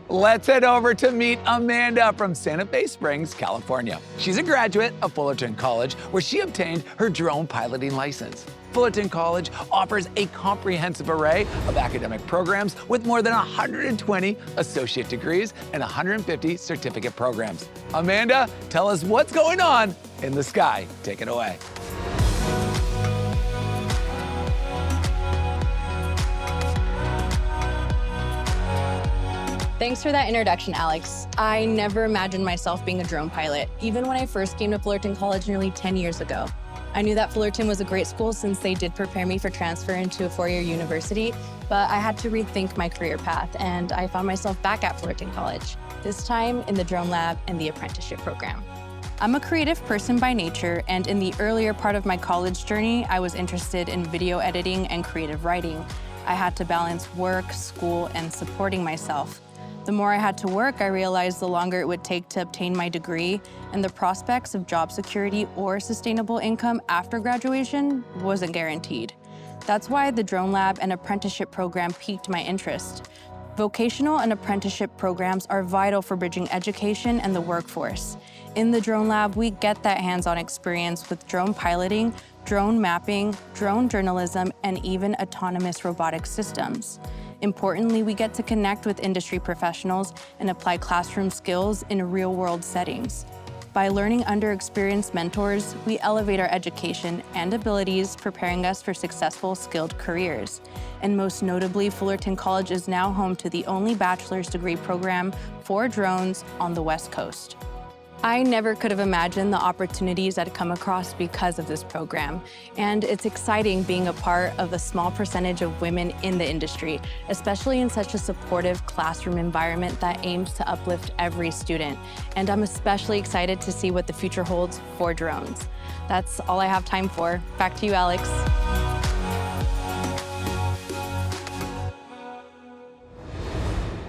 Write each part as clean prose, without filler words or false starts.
Let's head over to meet Amanda from Santa Fe Springs, California. She's a graduate of Fullerton College, where she obtained her drone piloting license. Fullerton College offers a comprehensive array of academic programs with more than 120 associate degrees and 150 certificate programs. Amanda, tell us what's going on in the sky. Take it away. Thanks for that introduction, Alex. I never imagined myself being a drone pilot, even when I first came to Fullerton College nearly 10 years ago. I knew that Fullerton was a great school since they did prepare me for transfer into a four-year university, but I had to rethink my career path, and I found myself back at Fullerton College, this time in the drone lab and the apprenticeship program. I'm a creative person by nature, and in the earlier part of my college journey, I was interested in video editing and creative writing. I had to balance work, school, and supporting myself. The more I had to work, I realized the longer it would take to obtain my degree, and the prospects of job security or sustainable income after graduation wasn't guaranteed. That's why the Drone Lab and apprenticeship program piqued my interest. Vocational and apprenticeship programs are vital for bridging education and the workforce. In the Drone Lab, we get that hands-on experience with drone piloting, drone mapping, drone journalism, and even autonomous robotic systems. Importantly, we get to connect with industry professionals and apply classroom skills in real-world settings. By learning under experienced mentors, we elevate our education and abilities, preparing us for successful, skilled careers. And most notably, Fullerton College is now home to the only bachelor's degree program for drones on the West Coast. I never could have imagined the opportunities I'd come across because of this program, and it's exciting being a part of a small percentage of women in the industry, especially in such a supportive classroom environment that aims to uplift every student. And I'm especially excited to see what the future holds for drones. That's all I have time for. Back to you, Alex.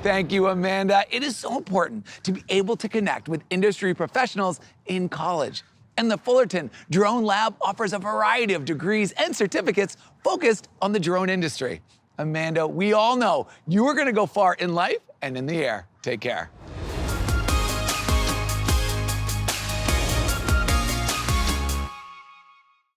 Thank you, Amanda. It is so important to be able to connect with industry professionals in college. And the Fullerton Drone Lab offers a variety of degrees and certificates focused on the drone industry. Amanda, we all know you are going to go far in life and in the air. Take care.